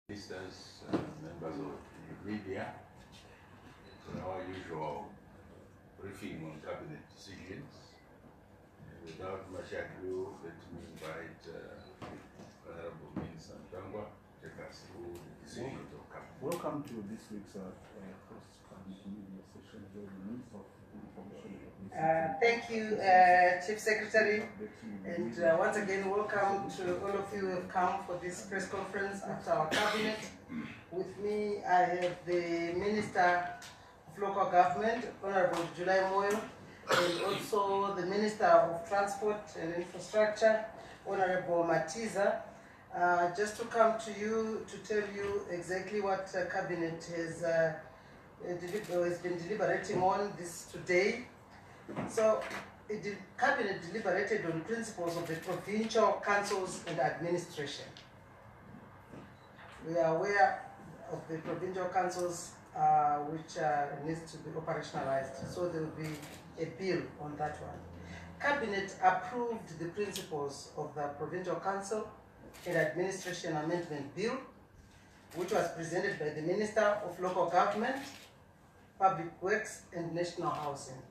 Ministers, members of the media, for our usual briefing on cabinet decisions. Without much ado, let me invite Honorable Minister Mutsvangwa to take us through the decisions of cabinet. Welcome to this week's post-cabinet media session where the Minister of Information. Thank you, Chief Secretary, and once again, welcome to all of you who have come for this press conference after our cabinet. With me, I have the Minister of Local Government, Honorable July Moyo, and also the Minister of Transport and Infrastructure, Honorable Matiza, just to come to you to tell you exactly what Cabinet has been deliberating on this today. So, the Cabinet deliberated on principles of the provincial councils and administration. We are aware of the provincial councils which needs to be operationalized. So there will be a bill on that one. Cabinet approved the principles of the Provincial Council and Administration Amendment Bill, which was presented by the Minister of Local Government, Public Works and National Housing.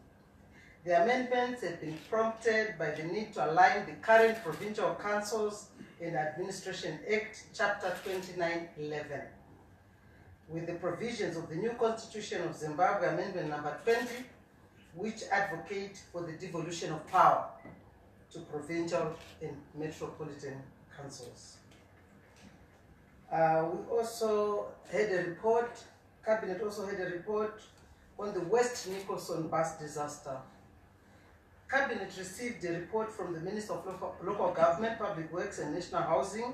The amendments have been prompted by the need to align the current Provincial Councils and Administration Act, Chapter 2911, with the provisions of the new Constitution of Zimbabwe, Amendment number 20, which advocate for the devolution of power to provincial and metropolitan councils. We also had a report, Cabinet also had a report on the West Nicholson bus disaster. Cabinet received a report from the Minister of Local Government, Public Works and National Housing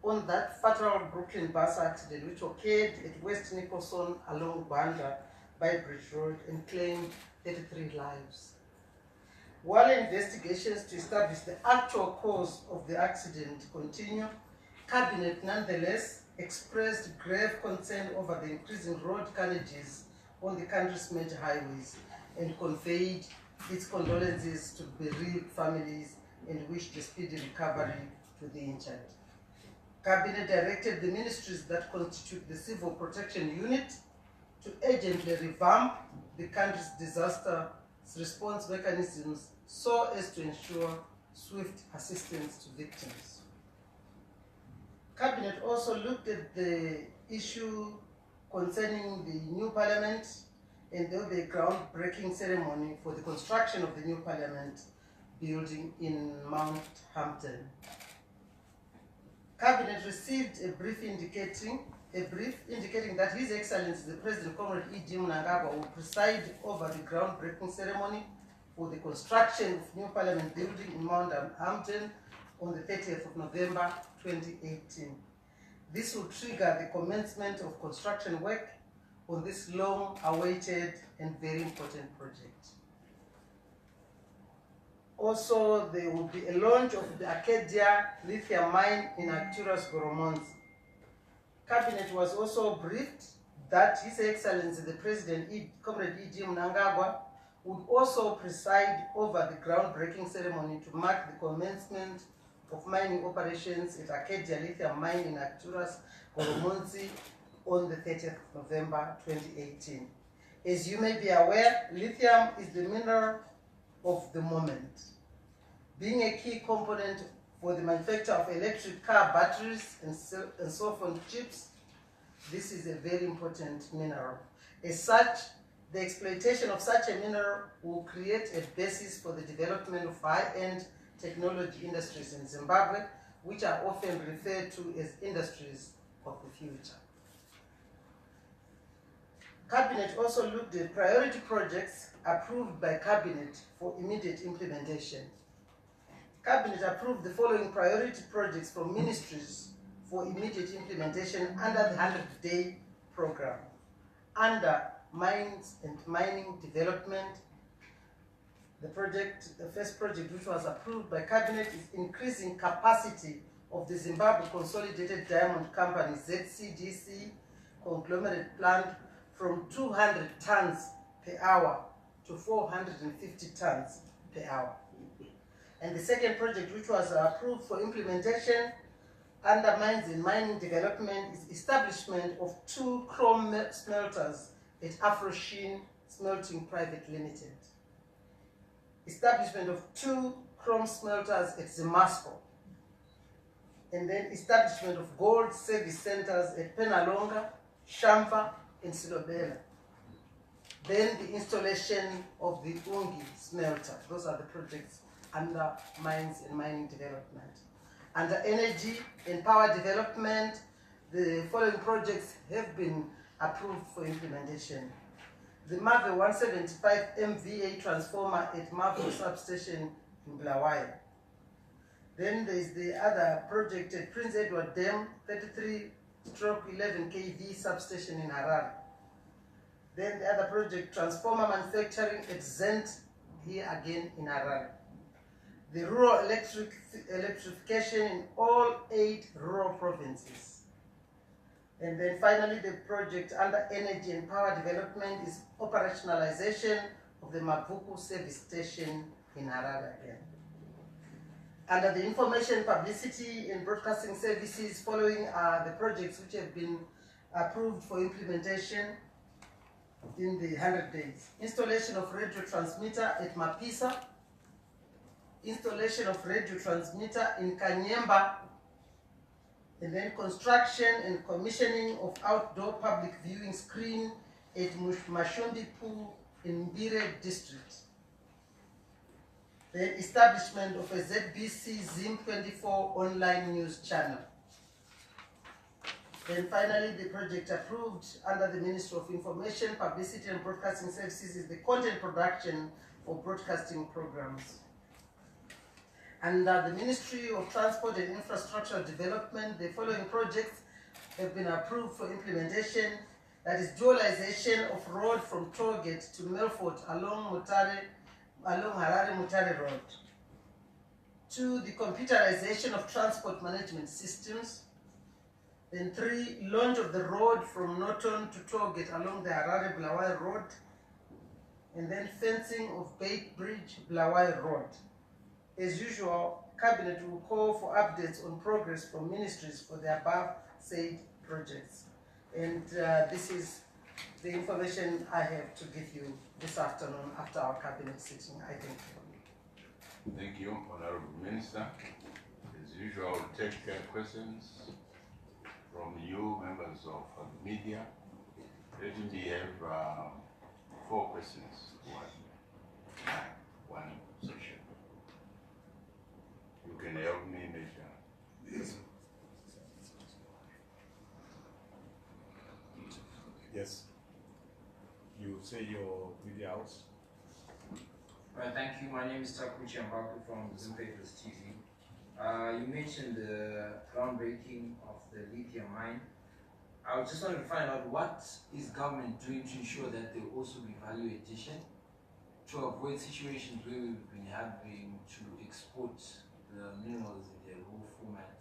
on that fatal Brooklyn bus accident which occurred at West Nicholson along Banda by Bridge Road and claimed 33 lives. While investigations to establish the actual cause of the accident continue, Cabinet nonetheless expressed grave concern over the increasing road carnages on the country's major highways and conveyed its condolences to bereaved families and wished a speedy recovery to the injured. Cabinet directed the ministries that constitute the Civil Protection Unit to urgently revamp the country's disaster response mechanisms so as to ensure swift assistance to victims. Cabinet also looked at the issue concerning the new parliament, and there will be a groundbreaking ceremony for the construction of the new parliament building in Mount Hampton. Cabinet received a brief indicating that His Excellency the President Comrade E.G. Mnangagwa will preside over the groundbreaking ceremony for the construction of new parliament building in Mount Hampton on the 30th of November 2018. This will trigger the commencement of construction work on this long-awaited and very important project. Also, there will be a launch of the Acadia lithium mine in Arcturus Goromonzi. Cabinet was also briefed that His Excellency the President, Comrade E.G. Mnangagwa, would also preside over the groundbreaking ceremony to mark the commencement of mining operations at Acadia lithium mine in Arcturus Goromonzi on the 30th of November 2018. As you may be aware, lithium is the mineral of the moment. Being a key component for the manufacture of electric car batteries and cell phone chips, this is a very important mineral. As such, the exploitation of such a mineral will create a basis for the development of high-end technology industries in Zimbabwe, which are often referred to as industries of the future. Cabinet also looked at priority projects approved by Cabinet for immediate implementation. Cabinet approved the following priority projects from ministries for immediate implementation under the 100-day program. Under Mines and Mining Development, the first project which was approved by Cabinet is increasing capacity of the Zimbabwe Consolidated Diamond Company, ZCDC, conglomerate plant from 200 tons per hour to 450 tons per hour. And the second project which was approved for implementation under mines and mining development is establishment of 2 chrome smelters at Afroshin Smelting Private Limited. Establishment of 2 chrome smelters at Zimasco. And then establishment of gold service centers at Penalonga, Shamva, and Silobela. Then the installation of the Ungi smelter. Those are the projects under mines and mining development. Under energy and power development, the following projects have been approved for implementation. The Marvel 175 MVA transformer at Marvel substation in Bulawayo. Then there is the other project at Prince Edward Dam, 33/11 kV substation in Harare. Then the other project, transformer manufacturing at Zent, here again in Harare. The rural electrification in all 8 rural provinces. And then finally, the project under energy and power development is operationalization of the Mavuku service station in Harare again. Under the information, publicity and broadcasting services, following are the projects which have been approved for implementation in the 100 days. Installation of radio transmitter at Mapisa. Installation of radio transmitter in Kanyemba. And then construction and commissioning of outdoor public viewing screen at Mashombi Pool in Mbire district. Then establishment of a ZBC Zim24 online news channel. Then finally, the project approved under the Ministry of Information, Publicity and Broadcasting Services is the content production for broadcasting programs. Under the Ministry of Transport and Infrastructure Development, the following projects have been approved for implementation. That is dualization of road from Tollgate to Melfort along Harare-Mutare Road. 2, the computerization of transport management systems. Then 3, launch of the road from Norton to Tollgate along the Harare-Bulawayo Road. And then fencing of Bait Bridge, Bulawayo Road. As usual, Cabinet will call for updates on progress from ministries for the above said projects. And this is the information I have to give you this afternoon after our Cabinet sitting. I thank you. Thank you, Honorable Minister. As usual, I will take questions from you, members of the media. Let me have 4 questions to one session. You can help me measure. Yes. You say your media house. Right, thank you. My name is Takuchi Mbaku from Zimpapers TV. You mentioned the groundbreaking of the lithium mine. I just wanted to find out what is government doing to ensure that there will also be value addition to avoid situations where we've been having to export the minerals in their raw format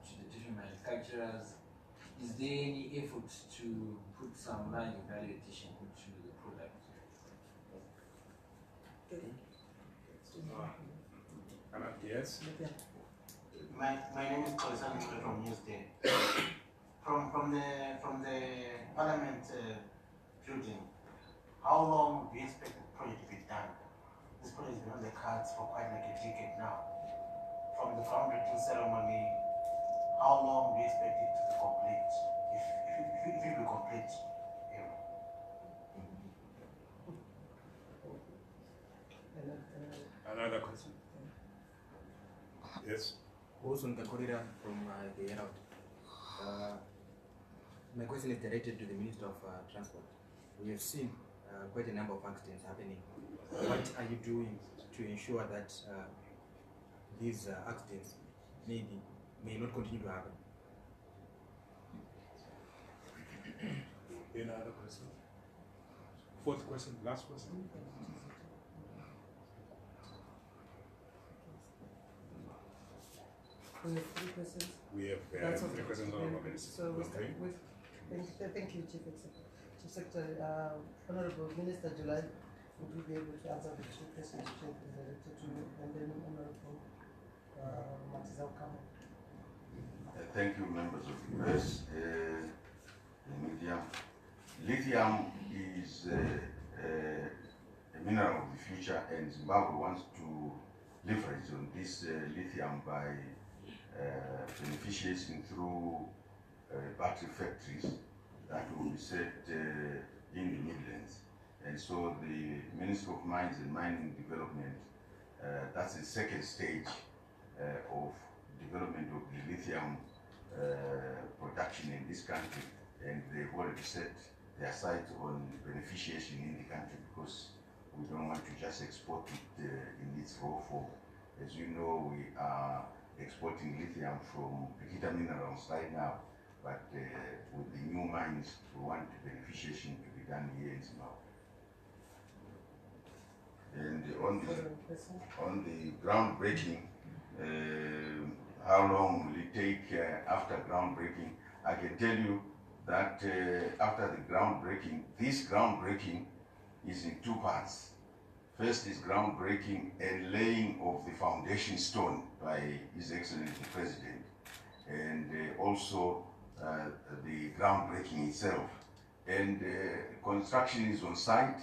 to the different manufacturers. Is there any effort to put some value addition into the product? Yes. My name is Kolisani from Newsday. From the Parliament building, how long do you expect the project to be done? This project has been on the cards for quite like a decade now. From the groundbreaking ceremony, how long do you expect it to be complete? If it will be complete, Another question. Yes. Also, Nkakorira from the Herald. My question is directed to the Minister of Transport. We have seen quite a number of accidents happening. What are you doing to ensure that these accidents may not continue to happen? Any other question? 4th question, last question. We have 3 questions. We have That's 3 okay. questions on our minister. So we start with, thank you, Chief Secretary. Honorable Minister July, would you be able to answer the 2 questions which are directed to you, and then Honorable Matizau Kama. Thank you, members of the press, the media. Lithium is a mineral of the future, and Zimbabwe wants to leverage on this lithium by beneficiating through battery factories that will be set in the Midlands. And so the Ministry of Mines and Mining Development, that's the second stage of development of the lithium production in this country, and they've already set their sights on beneficiation in the country, because we don't want to just export it in its raw form. As you know, we are exporting lithium from Pikita Minerals right now, but with the new mines, we want the beneficiation to be done here in Zimbabwe. And on the groundbreaking, how long will it take after groundbreaking? I can tell you that after the groundbreaking, this groundbreaking is in two parts. First is groundbreaking and laying of the foundation stone by His Excellency the President, and also the groundbreaking itself. And construction is on site.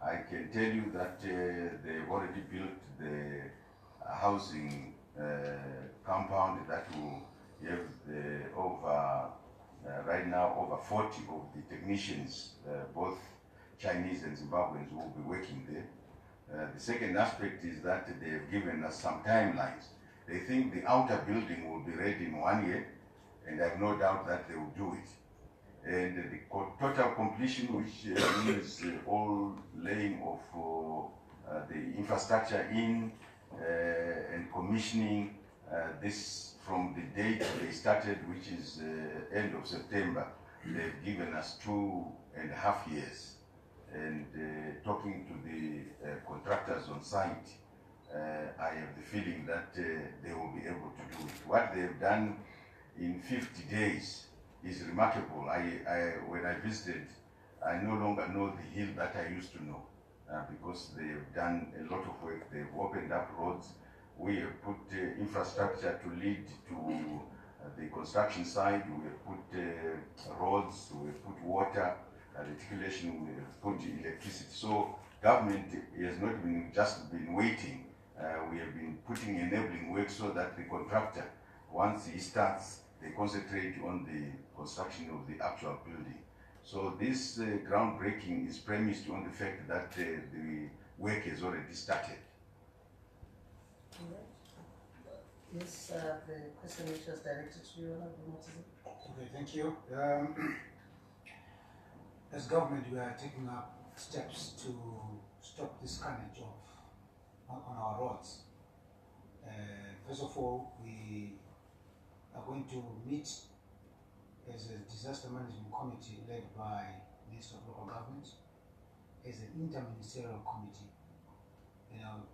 I can tell you that they've already built the housing compound that will have over right now over 40 of the technicians, both Chinese and Zimbabweans, who will be working there. The second aspect is that they have given us some timelines. They think the outer building will be ready in 1 year, and I have no doubt that they will do it. And the total completion, which means all laying of the infrastructure in and commissioning this from the date they started, which is end of September. They've given us 2.5 years. And talking to the contractors on site, I have the feeling that they will be able to do it. What they've done in 50 days is remarkable. When I visited, I no longer know the hill that I used to know, because they've done a lot of work. They've opened up roads. We have put infrastructure to lead to the construction side. We have put roads, we have put water, reticulation, we have put electricity. So government has not been just been waiting. We have been putting enabling work so that the contractor, once he starts, they concentrate on the construction of the actual building. So this groundbreaking is premised on the fact that the work has already started. Yes, the question which was directed to you, Mutsvangwa. Okay, thank you. As government, we are taking up steps to stop this carnage on our roads. First of all, we are going to meet as a disaster management committee led by Minister of Local Government, as an interministerial committee,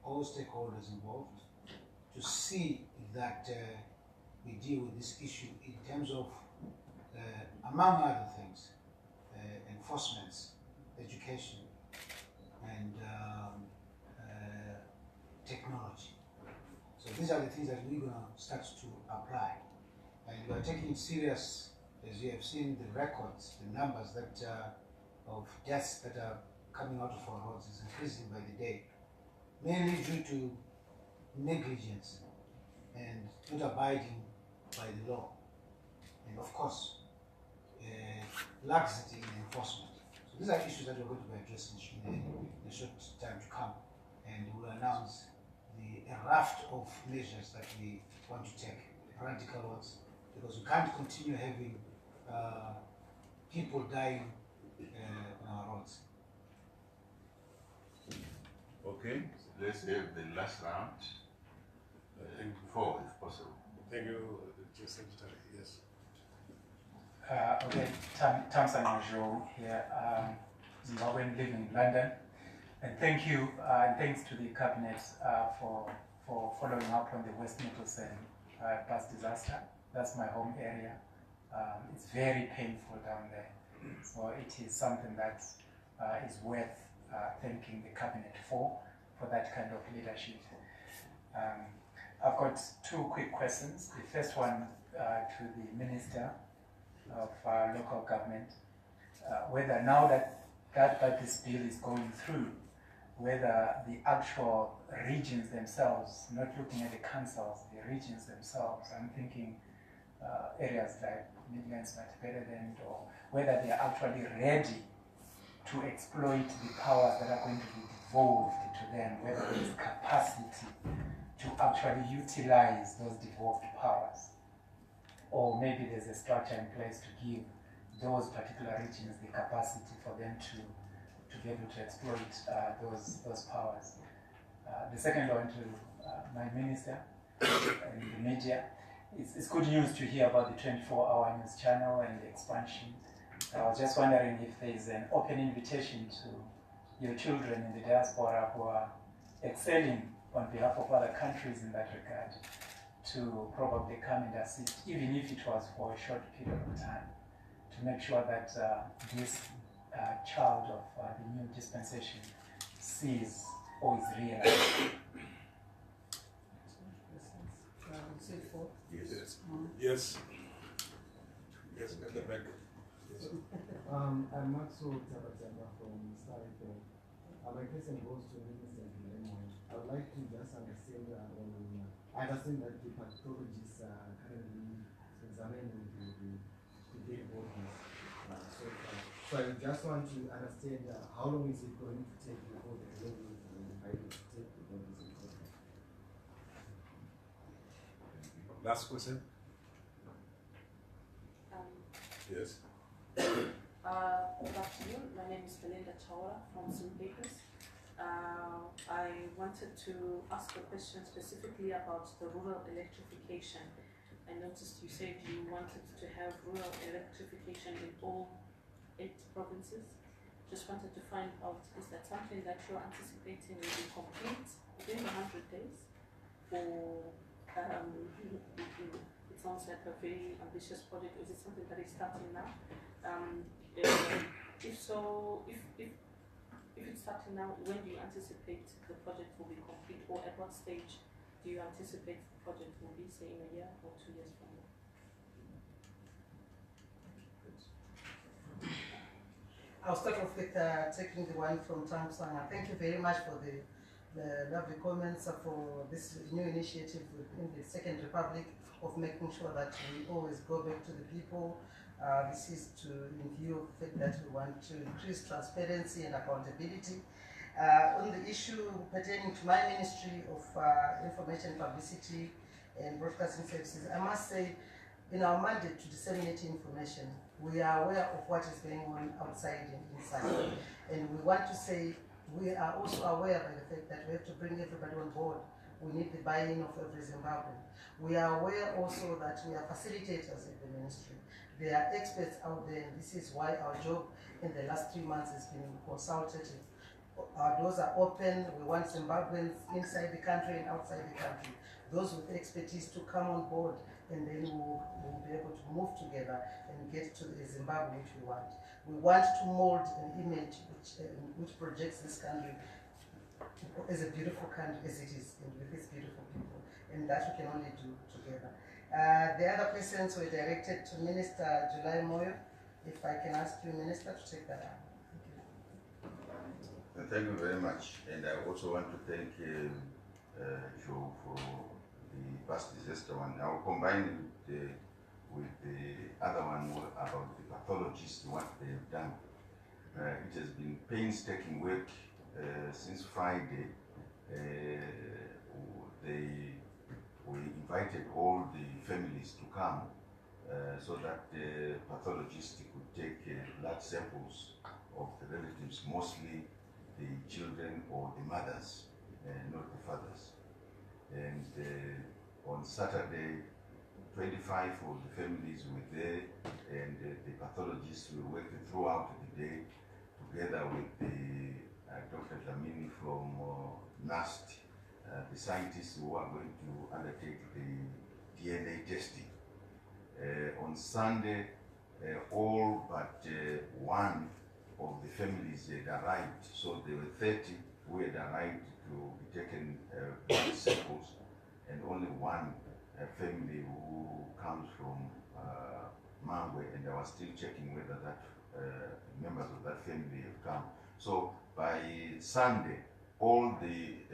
all stakeholders involved, to see that we deal with this issue in terms of, among other things, enforcement, education, and technology. So these are the things that we're going to start to apply. And we are taking it serious, as you have seen the records, the numbers that of deaths that are coming out of our roads is increasing by the day, mainly due to negligence and not abiding by the law, and of course, laxity in enforcement. So these are issues that we're going to be addressing in a short time to come, and we'll announce a raft of measures that we want to take, practical ones, because we can't continue having people dying on our roads. Okay, so let's have the last round. Four, if possible. Thank you, Chief Secretary. Yes. Okay, Tam Sanyajo here, Zimbabwean living in London. And thank you, and thanks to the Cabinet for following up on the West Nicholson bus disaster. That's my home area. It's very painful down there. So it is something that is worth thanking the Cabinet for that kind of leadership. I've got two quick questions. The first one to the Minister of Local Government, whether now that this bill is going through, whether the actual regions themselves, not looking at the councils, the regions themselves, I'm thinking areas like Midlands, Matabeleland, or whether they are actually ready to exploit the powers that are going to be devolved to them, whether there is capacity to actually utilize those devolved powers. Or maybe there's a structure in place to give those particular regions the capacity for them to be able to exploit those powers. The second one to my minister and the media. It's good news to hear about the 24-hour news channel and the expansion. I was just wondering if there's an open invitation to your children in the diaspora who are excelling on behalf of other countries in that regard to probably come and assist, even if it was for a short period of time, to make sure that this child of the new dispensation sees or is realized. Yes. Yes. Yes, at the back. Yes. I'm Maxwell Tabataba from Starito. My question goes to Minister Lemon. I would like to just understand I understand that the pathologists are currently examining the dead bodies so far. So I just want to understand how long is it going to take before the ladies are able to take the bodies in court? Last question. Yes. Good afternoon. My name is Belinda Chawara from St. Papers. I wanted to ask a question specifically about the rural electrification. I noticed you said you wanted to have rural electrification in all 8 provinces. Just wanted to find out, is that something that you're anticipating will be complete within the 100 days? Or it sounds like a very ambitious project, or is it something that is starting now? If so, if it's starting now, when do you anticipate the project will be complete, or at what stage do you anticipate the project will be, say, in a year or 2 years from now? I'll start off with taking the one from Mutsvangwa. Thank you very much for the lovely comments for this new initiative in the Second Republic of making sure that we always go back to the people. This is in view of the fact that we want to increase transparency and accountability. On the issue pertaining to my Ministry of Information, Publicity and Broadcasting Services, I must say, in our mandate to disseminate information, we are aware of what is going on outside and inside. And we want to say, we are also aware by the fact that we have to bring everybody on board. We need the buy-in of every Zimbabwean. We are aware also that we are facilitators in the ministry. There are experts out there, and this is why our job in the last 3 months has been consultative. Our doors are open. We want Zimbabweans inside the country and outside the country, those with expertise to come on board, and then we'll be able to move together and get to the Zimbabwe which we want. We want to mold an image which projects this country as a beautiful country as it is, and with its beautiful people, and that we can only do together. The other questions were directed to Minister July Moyo. If I can ask you, Minister, to take that up. Thank you very much, and I also want to thank Joe for the past disaster one. I will combine it with the other one about the pathologists, what they have done. It has been painstaking work since Friday. We invited all the families to come so that the pathologists could take blood samples of the relatives, mostly the children or the mothers, not the fathers. And on Saturday, 25 of the families were there, and the pathologists were working throughout the day together with the Dr. Dlamini from NAST, the scientists who are going to undertake the DNA testing. On Sunday, all but one of the families had arrived, so there were 30 who had arrived to be taken blood samples, and only one family who comes from Mangwe, and I was still checking whether that members of that family have come. So by Sunday, all the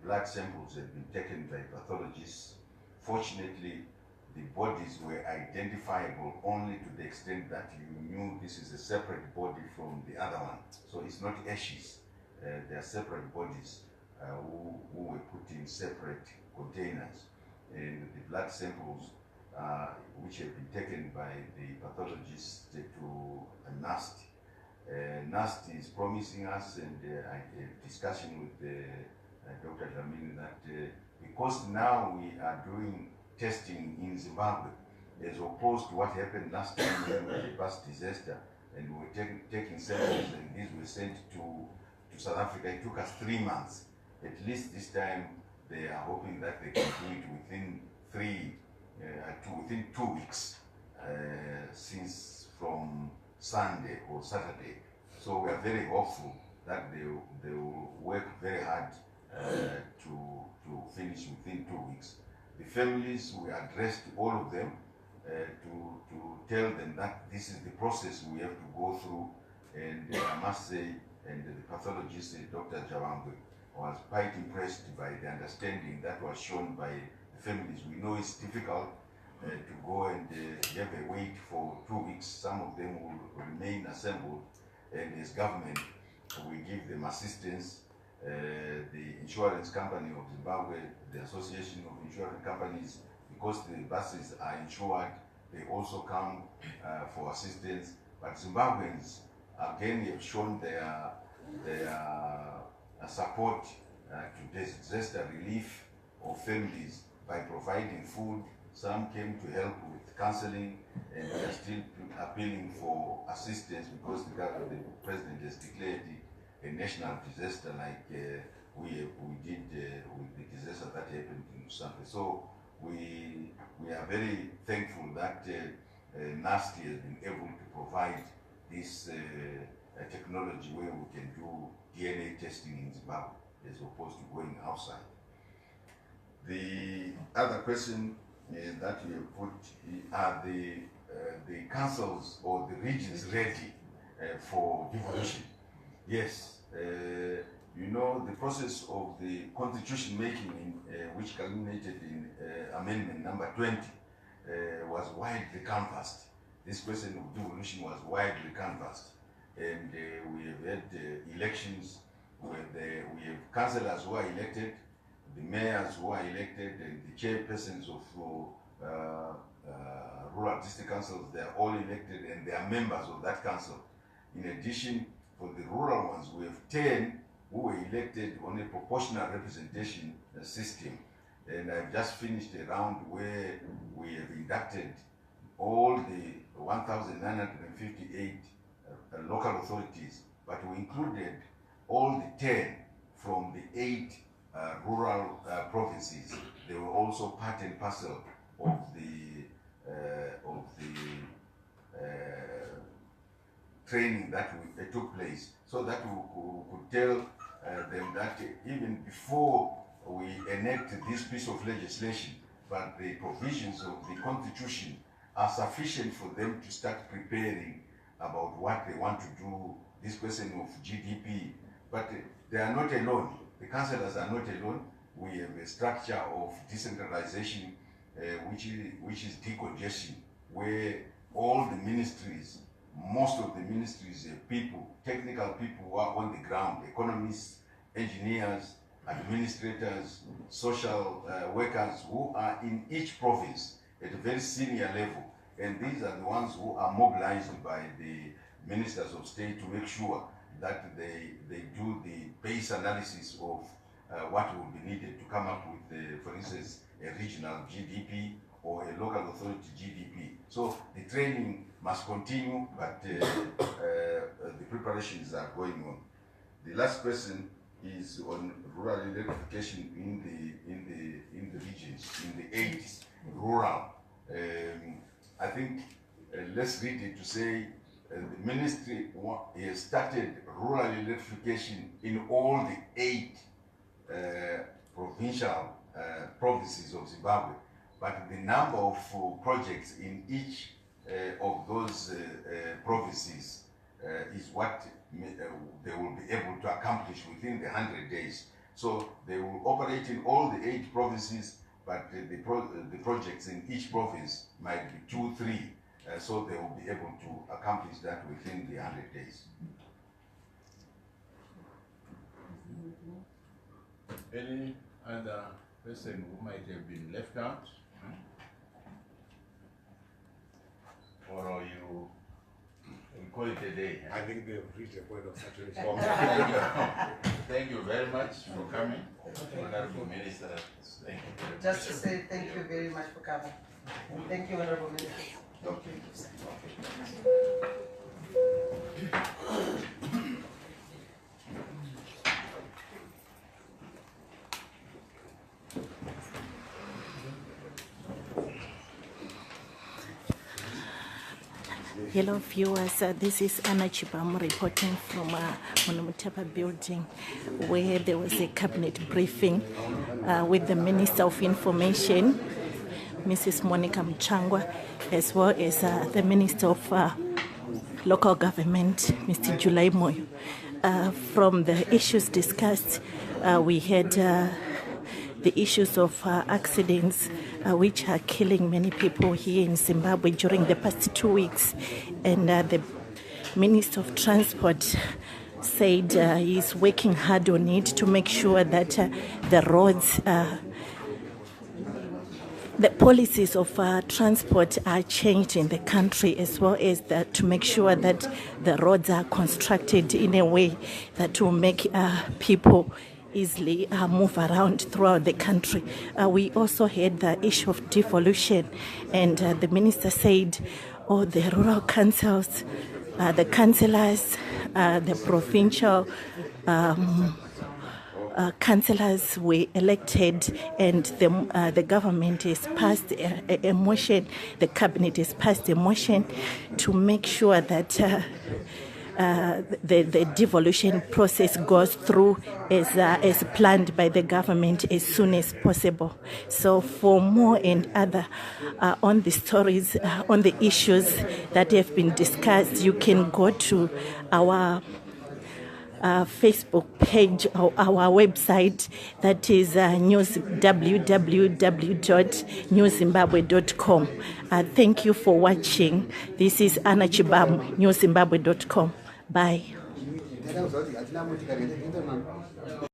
blood samples had been taken by pathologists. Fortunately, the bodies were identifiable only to the extent that you knew this is a separate body from the other one. So it's not ashes. They are separate bodies who were put in separate containers. And the blood samples which have been taken by the pathologists to NAST. NAST is promising us, and I had a discussion with Dr. Dlamini that because now we are doing testing in Zimbabwe, as opposed to what happened last time when we had a past disaster, and we were taking samples and these were sent to South Africa. It took us 3 months. At least this time they are hoping that they can do it within within 2 weeks, since from Sunday or Saturday. So we are very hopeful that they will work very hard to finish within 2 weeks. The families, we addressed all of them to tell them that this is the process we have to go through. And I must say, and the pathologist, Dr. Javangwe, was quite impressed by the understanding that was shown by the families. We know it's difficult to go and have a wait for 2 weeks. Some of them will remain assembled, and as government, we give them assistance. The insurance company of Zimbabwe, the Association of Insurance Companies, because the buses are insured, they also come for assistance. But Zimbabweans, again, have shown their support to disaster relief of families by providing food. Some came to help with counseling, and we are still appealing for assistance because the president has declared it a national disaster, like we did with the disaster that happened in Mutsvangwa. So we are very thankful that NASTI has been able to provide this technology where we can do DNA testing in Zimbabwe as opposed to going outside. The other question that you have put, are the councils or the regions ready for devolution? Yes. You know, the process of the constitution making, which culminated in amendment number 20, was widely canvassed. This question of devolution was widely canvassed. And we have had elections where we have councillors who are elected, the mayors who are elected, and the chairpersons of rural district councils. They are all elected, and they are members of that council. In addition, for the rural ones, we have 10 who were elected on a proportional representation system. And I've just finished a round where we have inducted all the 1,958 local authorities, but we included all the 10 from the 8 rural provinces. They were also part and parcel of the training that took place, so that we could tell them that even before we enact this piece of legislation, but the provisions of the constitution are sufficient for them to start preparing about what they want to do, this question of GDP. But they are not alone. The councillors are not alone. We have a structure of decentralization, which is decongestion, where all the ministries, most of the ministries have people, technical people who are on the ground, economists, engineers, administrators, social workers who are in each province at a very senior level. And these are the ones who are mobilized by the ministers of state to make sure that they do the base analysis of what will be needed to come up with, for instance, a regional GDP or a local authority GDP. So the training must continue, but the preparations are going on. The last question is on rural electrification in the regions, in the 8 rural. I think let's read it to say the ministry has started rural electrification in all the 8 provincial provinces of Zimbabwe, but the number of projects in each of those provinces is what they will be able to accomplish within the 100 days. So they will operate in all the 8 provinces, but the projects in each province might be 2, 3, so they will be able to accomplish that within the 100 days. Any other person who might have been left out? Or are you call it a day? I think they've reached a point of saturation. Okay, thank you very much for coming. Honorable Minister, thank you very much. Just to say thank you very much for coming. And thank you, Honorable Minister. Hello viewers, this is Anna Chibam reporting from Monumutapa building, where there was a cabinet briefing with the Minister of Information, Mrs. Monica Mutsvangwa, as well as the Minister of Local Government, Mr. Julai Moyo. From the issues discussed, we had the issues of accidents which are killing many people here in Zimbabwe during the past 2 weeks, and the Minister of Transport said he's working hard on it to make sure that the roads, the policies of transport are changed in the country, as well as that to make sure that the roads are constructed in a way that will make people easily move around throughout the country. We also had the issue of devolution, and the minister said all the rural councils, the councillors, the provincial councillors were elected, and the government has passed a motion, the cabinet has passed a motion to make sure that the devolution process goes through as planned by the government as soon as possible. So for more and other on the stories, on the issues that have been discussed, you can go to our Facebook page or our website, that is www.newzimbabwe.com. Thank you for watching. This is Anna Chibam, newzimbabwe.com. Bye.